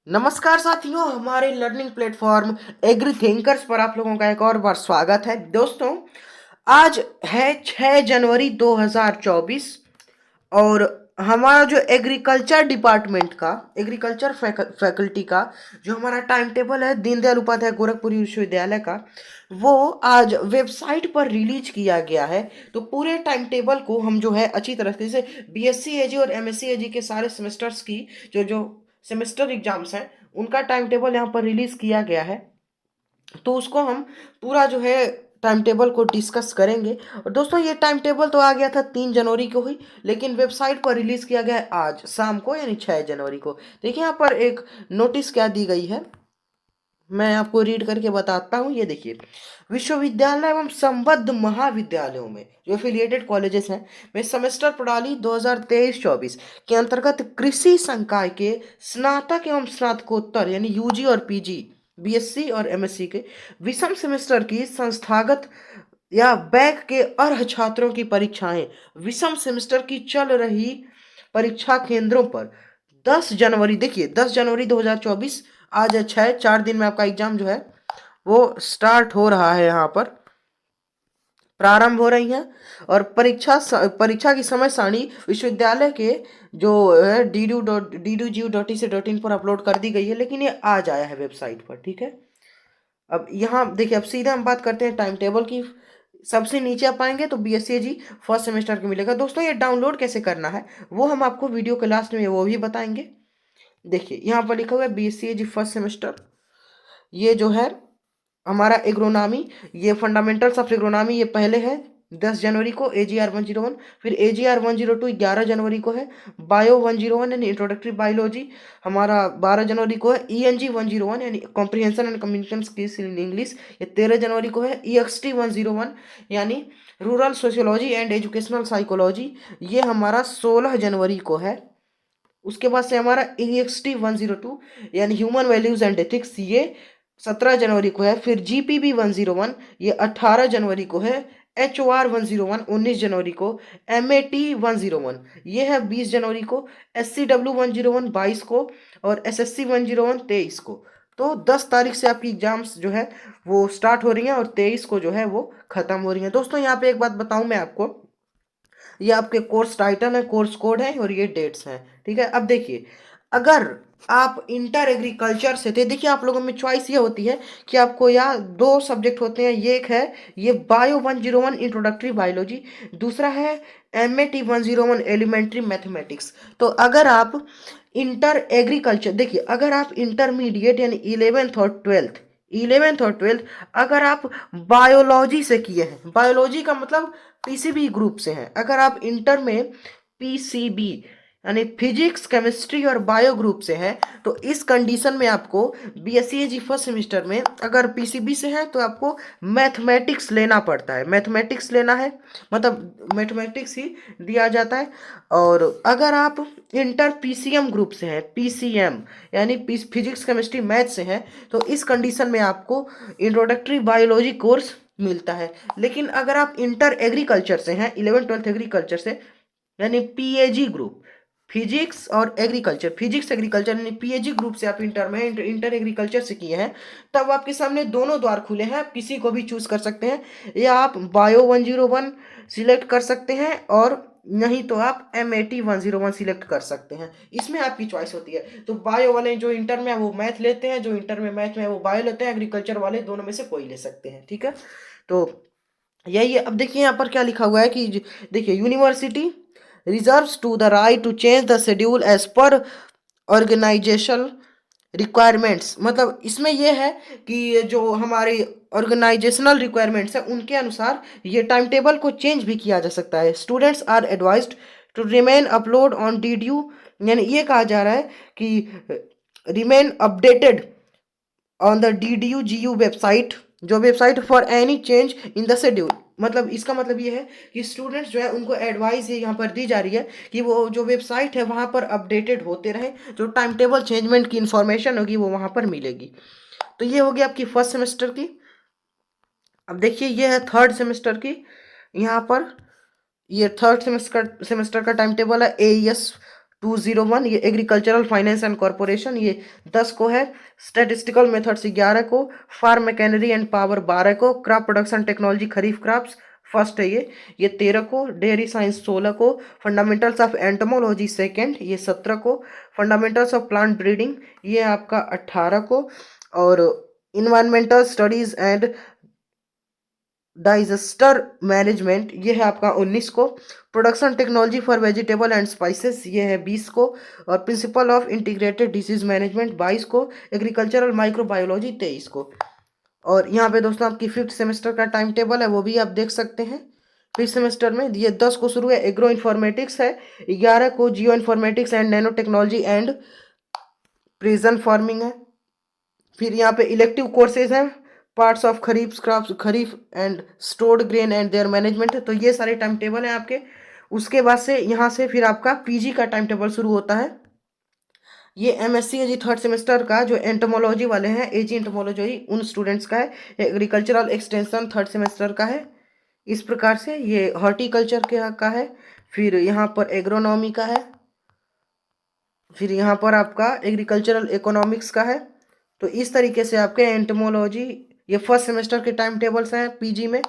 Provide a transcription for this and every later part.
नमस्कार साथियों, हमारे लर्निंग प्लेटफॉर्म एग्री थिंकर्स पर आप लोगों का एक और बार स्वागत है। दोस्तों, आज है 6 जनवरी 2024 और हमारा जो एग्रीकल्चर डिपार्टमेंट का एग्रीकल्चर फैकल्टी का जो हमारा टाइम टेबल है दीनदयाल उपाध्याय गोरखपुर विश्वविद्यालय का, वो आज वेबसाइट पर रिलीज किया गया है। तो पूरे टाइम टेबल को हम जो है अच्छी तरह से बीएससी एजी और एमएससी एजी के सारे सेमेस्टर्स की जो जो सेमेस्टर एग्जाम्स हैं उनका टाइम टेबल यहाँ पर रिलीज किया गया है। तो उसको हम पूरा जो है टाइम टेबल को डिस्कस करेंगे। और दोस्तों, ये टाइम टेबल तो आ गया था 3 जनवरी को ही, लेकिन वेबसाइट पर रिलीज किया गया है आज शाम को, यानी 6 जनवरी को। देखिए यहाँ पर एक नोटिस क्या दी गई है, मैं आपको रीड करके बताता हूँ। ये देखिए, विश्वविद्यालय एवं संबद्ध महाविद्यालयों में जो एफिलिएटेड कॉलेजेस हैं में सेमेस्टर प्रणाली 2023-24 के अंतर्गत कृषि संकाय के स्नातक एवं स्नातकोत्तर यानी यूजी और पीजी, बीएससी और एमएससी के विषम सेमेस्टर की संस्थागत या बैक के अर्ह छात्रों की परीक्षाएं विषम सेमेस्टर की चल रही परीक्षा केंद्रों पर 10 जनवरी, देखिए 10 जनवरी 2024, आज है 6, 4 दिन में आपका एग्जाम जो है वो स्टार्ट हो रहा है, यहाँ पर प्रारंभ हो रही हैं। और परीक्षा की समय सारणी विश्वविद्यालय के जो है DDU.edu.in पर अपलोड कर दी गई है, लेकिन ये आज आया है वेबसाइट पर। ठीक है, अब यहाँ देखिए, अब सीधा हम बात करते हैं टाइम टेबल की। सबसे नीचे आप पाएंगे तो बीएससी जी फर्स्ट सेमेस्टर के मिलेगा। दोस्तों, ये डाउनलोड कैसे करना है वो हम आपको वीडियो के लास्ट में वो भी बताएंगे। देखिए यहाँ पर लिखा हुआ है बीएससी जी फर्स्ट सेमेस्टर, ये जो है हमारा एग्रोनॉमी, ये फंडामेंटल्स ऑफ एग्रोनॉमी, ये पहले है 10 जनवरी को AGR 101। फिर AGR 102 11 जनवरी को है। बायो 101 यानी इंट्रोडक्टरी बायोलॉजी हमारा 12 जनवरी को है। ENG 101 यानी comprehension and communication skills in English, ये 13 जनवरी को है। EXT 101 यानी rural sociology and educational psychology, ये हमारा 16 जनवरी को है। उसके बाद से हमारा EXT 102 यानी ह्यूमन वैल्यूज एंड एथिक्स, ये 17 जनवरी को है। फिर GPB 101, ये 18 जनवरी को है। HR 101 19 जनवरी को। MAT 101 ये है 20 जनवरी को। SCW 101 22 को। और SSC 101 23 को। तो 10 तारीख से आपकी एग्जाम्स जो है वो स्टार्ट हो रही हैं और 23 को जो है वो खत्म हो रही हैं। दोस्तों, यहाँ पे एक बात बताऊं मैं आपको, ये आपके कोर्स टाइटल है, कोर्स कोड है और ये डेट्स हैं। ठीक है, अब देखिए, अगर आप इंटर एग्रीकल्चर से थे, देखिए आप लोगों में चॉइस ये होती है कि आपको या दो सब्जेक्ट होते हैं। ये एक है ये बायो 101 इंट्रोडक्टरी बायोलॉजी, दूसरा है MAT 101 एलिमेंट्री मैथमेटिक्स। तो अगर आप इंटर एग्रीकल्चर, देखिए अगर आप इंटरमीडिएट यानी 11th और 12th अगर आप बायोलॉजी से किए हैं, बायोलॉजी का मतलब पीसीबी ग्रुप से हैं, अगर आप इंटर में पीसीबी यानी फिजिक्स केमिस्ट्री और बायो ग्रुप से हैं, तो इस कंडीशन में आपको बीएससी जी फर्स्ट सेमेस्टर में अगर पीसीबी से है तो आपको मैथमेटिक्स लेना पड़ता है। मैथमेटिक्स लेना है, मतलब मैथमेटिक्स ही दिया जाता है। और अगर आप इंटर पीसीएम ग्रुप से हैं, पीसीएम यानी फिजिक्स केमिस्ट्री मैथ से हैं, तो इस कंडीशन में आपको इंट्रोडक्टरी बायोलॉजी कोर्स मिलता है। लेकिन अगर आप इंटर एग्रीकल्चर से हैं, 11th 12th एग्रीकल्चर से यानी पीएजी ग्रुप, फिजिक्स और एग्रीकल्चर, फिजिक्स एग्रीकल्चर यानी पीएजी ग्रुप से आप इंटर में इंटर एग्रीकल्चर से किए हैं, तब आपके सामने दोनों द्वार खुले हैं, आप किसी को भी चूज कर सकते हैं। या आप बायो 101 सिलेक्ट कर सकते हैं, और नहीं तो आप MAT 101 सिलेक्ट कर सकते हैं। इसमें आपकी चॉइस होती है। तो बायो वाले जो इंटर में है वो मैथ लेते हैं, जो इंटर में मैथ में है वो बायो लेते हैं, एग्रीकल्चर वाले दोनों में से कोई ले सकते हैं। ठीक है, तो यही है। अब देखिए यहाँ पर क्या लिखा हुआ है कि देखिए, university reserves to the right to change the schedule as per organisational requirements, मतलब इसमें यह है कि जो हमारी ऑर्गेनाइजेशनल रिक्वायरमेंट्स है उनके अनुसार ये टाइम टेबल को चेंज भी किया जा सकता है। Students are advised to remain upload on DDU, यानी ये कहा जा रहा है कि remain updated on the DDU-GU website, जो website for any change in the schedule. मतलब इसका मतलब ये है कि स्टूडेंट्स जो है उनको एडवाइस ये यहाँ पर दी जा रही है कि वो जो वेबसाइट है वहाँ पर अपडेटेड होते रहें, जो टाइम टेबल चेंजमेंट की इंफॉर्मेशन होगी वो वहाँ पर मिलेगी। तो ये होगी आपकी फर्स्ट सेमेस्टर की। अब देखिए, ये है थर्ड सेमेस्टर की। यहाँ पर ये थर्ड सेमेस्टर का टाइम टेबल है। AES 201 ये एग्रीकल्चरल फाइनेंस एंड कॉरपोरेशन, ये 10 को है। स्टैटिस्टिकल मेथड्स 11 को। फार्म मशीनरी एंड पावर 12 को। क्रॉप प्रोडक्शन टेक्नोलॉजी खरीफ क्रॉप्स फर्स्ट है ये 13 को। डेयरी साइंस 16 को। फंडामेंटल्स ऑफ एंटोमोलॉजी सेकेंड ये 17 को। फंडामेंटल्स ऑफ प्लांट ब्रीडिंग ये आपका 18 को। और environmental studies and digester management ये है आपका 19 को। Production technology for vegetable and spices ये है 20 को। और principle of integrated disease management 22 को। एग्रीकल्चरल माइक्रोबायोलॉजी 23 को। और यहाँ पे दोस्तों आपकी फिफ्थ सेमेस्टर का टाइम टेबल है, वो भी आप देख सकते हैं। फिफ्थ सेमेस्टर में ये 10 को शुरू है, एग्रो इन्फॉर्मेटिक्स है। 11 को geo informatics and nano technology and prison farming है। फिर यहाँ पे इलेक्टिव कोर्सेज हैं, parts of kharif crops, kharif and stored grain and there management. तो ये सारे टाइम टेबल हैं आपके। उसके बाद से यहाँ से फिर आपका पीजी का टाइम टेबल शुरू होता है। ये एमएससी है जी थर्ड सेमेस्टर का, जो एंटोमोलॉजी वाले हैं, एजी एंटोमोलॉजी उन स्टूडेंट्स का है। एग्रीकल्चरल एक्सटेंशन थर्ड सेमेस्टर का है। इस प्रकार से ये हॉर्टिकल्चर के का है। फिर यहाँ पर एग्रोनॉमी का है। फिर यहाँ पर आपका एग्रीकल्चरल इकोनॉमिक्स का है। तो इस तरीके से आपके एंटोमोलॉजी ये फर्स्ट सेमेस्टर के टाइम टेबल्स हैं पीजी में।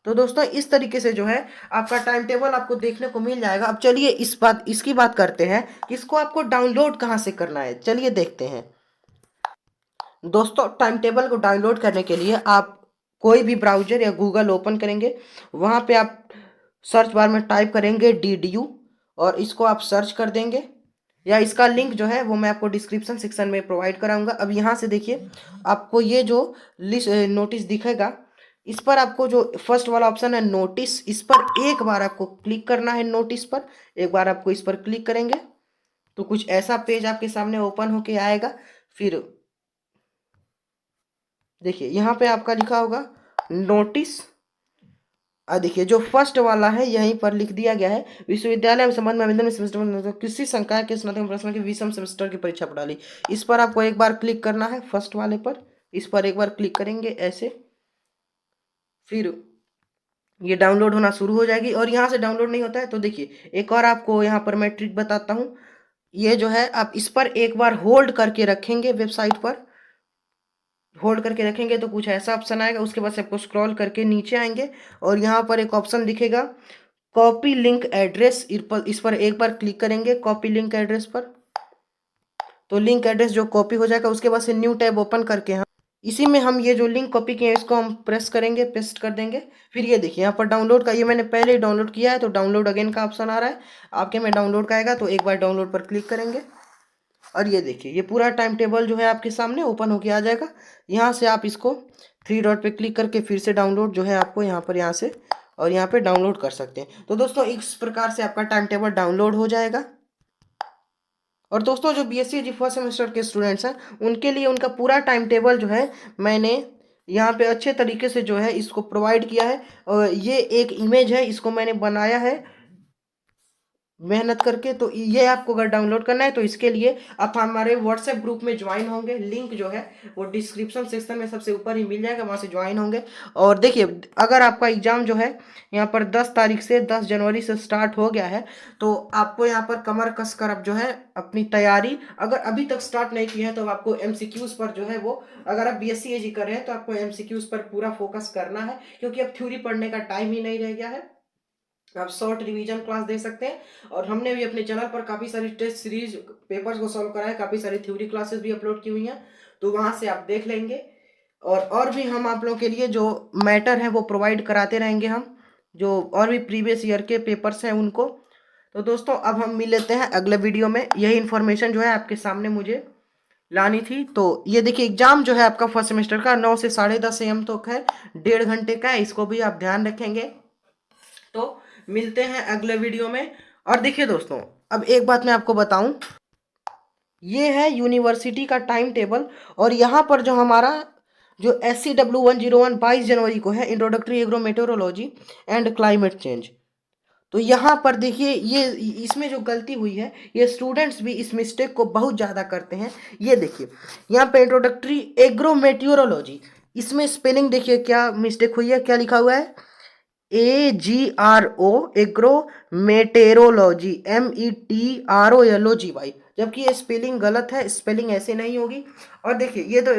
तो दोस्तों इस तरीके से जो है आपका टाइम टेबल आपको देखने को मिल जाएगा। अब चलिए इसकी बात करते हैं कि इसको आपको डाउनलोड कहाँ से करना है, चलिए देखते हैं। दोस्तों टाइम टेबल को डाउनलोड करने के लिए आप कोई भी ब्राउजर या गूगल ओपन करेंगे, वहाँ पे आप सर्च बार में टाइप करेंगे DDU और इसको आप सर्च कर देंगे, या इसका लिंक जो है वो मैं आपको डिस्क्रिप्शन सेक्शन में प्रोवाइड कराऊंगा। अब यहाँ से देखिए आपको ये जो लिस्ट नोटिस दिखेगा, इस पर आपको जो फर्स्ट वाला ऑप्शन है नोटिस, इस पर एक बार आपको क्लिक करना है। नोटिस पर एक बार आपको इस पर क्लिक करेंगे तो कुछ ऐसा पेज आपके सामने ओपन होके आएगा। फिर देखिए यहाँ पे आपका लिखा होगा नोटिस। देखिए जो फर्स्ट वाला है यहीं पर लिख दिया गया है, विश्वविद्यालय में संबंध में आवेदन में सेमेस्टर में किसी संकाय के स्नातक प्रश्न की विषम सेमेस्टर की परीक्षा प्रणाली, इस पर आपको एक बार क्लिक करना है। फर्स्ट वाले पर इस पर एक बार क्लिक करेंगे ऐसे, फिर ये डाउनलोड होना शुरू हो जाएगी। और यहाँ से डाउनलोड नहीं होता है तो देखिए एक और आपको यहाँ पर मैं ट्रिक बताता हूँ। ये जो है आप इस पर एक बार होल्ड करके रखेंगे, वेबसाइट पर होल्ड करके रखेंगे तो कुछ ऐसा ऑप्शन आएगा। उसके बाद से आपको स्क्रॉल करके नीचे आएंगे और यहाँ पर एक ऑप्शन दिखेगा कॉपी लिंक एड्रेस, इस पर एक बार क्लिक करेंगे कॉपी लिंक एड्रेस पर। तो लिंक एड्रेस जो कॉपी हो जाएगा, उसके बाद से न्यू टैब ओपन करके हम इसी में हम ये जो लिंक कॉपी किए हैं इसको हम प्रेस करेंगे, पेस्ट कर देंगे। फिर ये देखिए यहाँ पर डाउनलोड का, ये मैंने पहले ही डाउनलोड किया है तो डाउनलोड अगेन का ऑप्शन आ रहा है। आपके में डाउनलोड का आएगा तो एक बार डाउनलोड पर क्लिक करेंगे और ये देखिए ये पूरा टाइम टेबल जो है आपके सामने ओपन होके आ जाएगा। यहाँ से आप इसको थ्री डॉट पे क्लिक करके फिर से डाउनलोड जो है आपको यहाँ से और यहाँ पे डाउनलोड कर सकते हैं। तो दोस्तों इस प्रकार से आपका टाइम टेबल डाउनलोड हो जाएगा। और दोस्तों जो बीएससी जी फर्स्ट सेमेस्टर के स्टूडेंट्स हैं उनके लिए उनका पूरा टाइम टेबल जो है मैंने यहाँ पे अच्छे तरीके से जो है इसको प्रोवाइड किया है। और ये एक इमेज है, इसको मैंने बनाया है मेहनत करके। तो ये आपको अगर डाउनलोड करना है तो इसके लिए आप हमारे व्हाट्सएप ग्रुप में ज्वाइन होंगे। लिंक जो है वो डिस्क्रिप्शन सेक्शन में सबसे ऊपर ही मिल जाएगा, वहाँ से ज्वाइन होंगे। और देखिए अगर आपका एग्ज़ाम जो है यहाँ पर 10 तारीख से 10 जनवरी से स्टार्ट हो गया है तो आपको यहाँ पर कमर कस कर अब जो है अपनी तैयारी, अगर अभी तक स्टार्ट नहीं की है तो आपको MCQs पर जो है वो, अगर आप BSc AG कर रहे हैं तो आपको MCQs पर पूरा फोकस करना है, क्योंकि अब थ्योरी पढ़ने का टाइम ही नहीं रह गया है। आप शॉर्ट रिवीजन क्लास दे सकते हैं। और हमने भी अपने चैनल पर काफ़ी सारी टेस्ट सीरीज पेपर्स को सॉल्व करा है, काफ़ी सारी थ्योरी क्लासेस भी अपलोड की हुई हैं, तो वहाँ से आप देख लेंगे। और भी हम आप लोगों के लिए जो मैटर है वो प्रोवाइड कराते रहेंगे, हम जो और भी प्रीवियस ईयर के पेपर्स हैं उनको। तो दोस्तों अब हम मिल लेते हैं अगले वीडियो में। यही इन्फॉर्मेशन जो है आपके सामने मुझे लानी थी। तो ये देखिए एग्जाम जो है आपका फर्स्ट सेमेस्टर का 9 से 10:30 AM तक है, 1.5 घंटे का है, इसको भी आप ध्यान रखेंगे। तो मिलते हैं अगले वीडियो में। और देखिए दोस्तों अब एक बात मैं आपको बताऊं, ये है यूनिवर्सिटी का टाइम टेबल। और यहाँ पर जो हमारा जो SCW-101 22 जनवरी को है, introductory agro meteorology and climate change. तो यहाँ पर देखिए ये इसमें जो गलती हुई है, ये स्टूडेंट्स भी इस मिस्टेक को बहुत ज़्यादा करते हैं। ये देखिए यहाँ पे इंट्रोडक्टरी एग्रो मेटेरोलॉजी, इसमें स्पेलिंग देखिए क्या मिस्टेक हुई है, क्या लिखा हुआ है AGRO एग्रो मेटेरोलॉजी, METROLOGY, जबकि ये स्पेलिंग गलत है, स्पेलिंग ऐसे नहीं होगी। और देखिए ये तो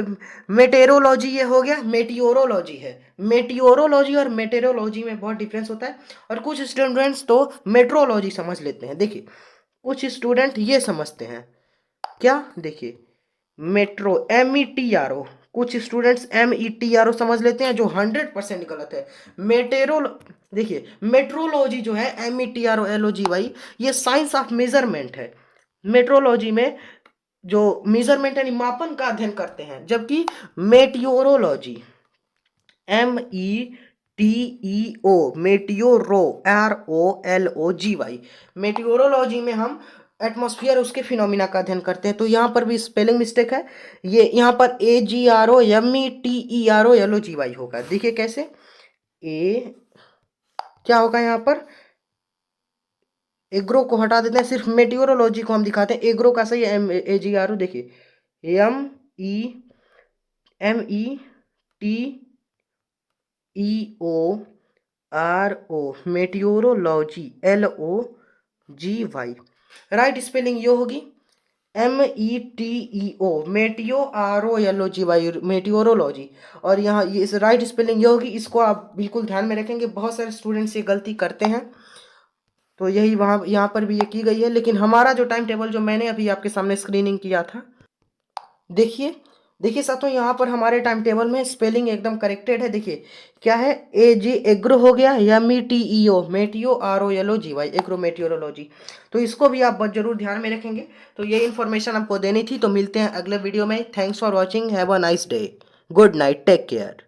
मेटेरोलॉजी ये हो गया, मेटियोरोलॉजी है। मेटियोरोलॉजी और मेटेरोलॉजी में बहुत डिफरेंस होता है। और कुछ स्टूडेंट्स तो मेट्रोलॉजी समझ लेते हैं। देखिए कुछ स्टूडेंट ये समझते हैं क्या, देखिए मेट्रो METRO, कुछ स्टूडेंट्स METRO समझ लेते हैं, जो 100% गलत है। मेटेरो देखिए मेट्रोलॉजी जो है METROLOGY, ये साइंस ऑफ मेजरमेंट है। मेट्रोलॉजी में जो मेजरमेंट यानी मापन का अध्ययन करते हैं, जबकि मेटियोरोलॉजी METEO मेटियोरो ROLOGY, मेटियोरोलॉजी में हम एटमॉस्फेयर उसके फिनोमिना का अध्ययन करते हैं। तो यहाँ पर भी स्पेलिंग मिस्टेक है, ये यहाँ पर AGRO METEROLOGY होगा। देखिए कैसे, ए क्या होगा यहाँ पर, एग्रो को हटा देते हैं, सिर्फ मेटियोरोलॉजी को हम दिखाते हैं। एग्रो का सही AGRO, देखिए METEORO METEOROLOGY, राइट स्पेलिंग ये होगी METEO मेटियोरोलॉजी। और यहाँ ये इस राइट स्पेलिंग ये होगी, इसको आप बिल्कुल ध्यान में रखेंगे, बहुत सारे स्टूडेंट्स ये गलती करते हैं। तो यही वहाँ यहाँ पर भी ये की गई है। लेकिन हमारा जो टाइम टेबल जो मैंने अभी आपके सामने स्क्रीनिंग किया था, देखिए देखिए साथियों, यहाँ पर हमारे टाइम टेबल में स्पेलिंग एकदम करेक्टेड है। देखिए क्या है, AG एग्रो हो गया, METEO METEOROLOGY एग्रो मेटियोरोलॉजी। तो इसको भी आप जरूर ध्यान में रखेंगे। तो ये इन्फॉर्मेशन आपको देनी थी। तो मिलते हैं अगले वीडियो में। Thanks for watching, have a nice day, good night, take care.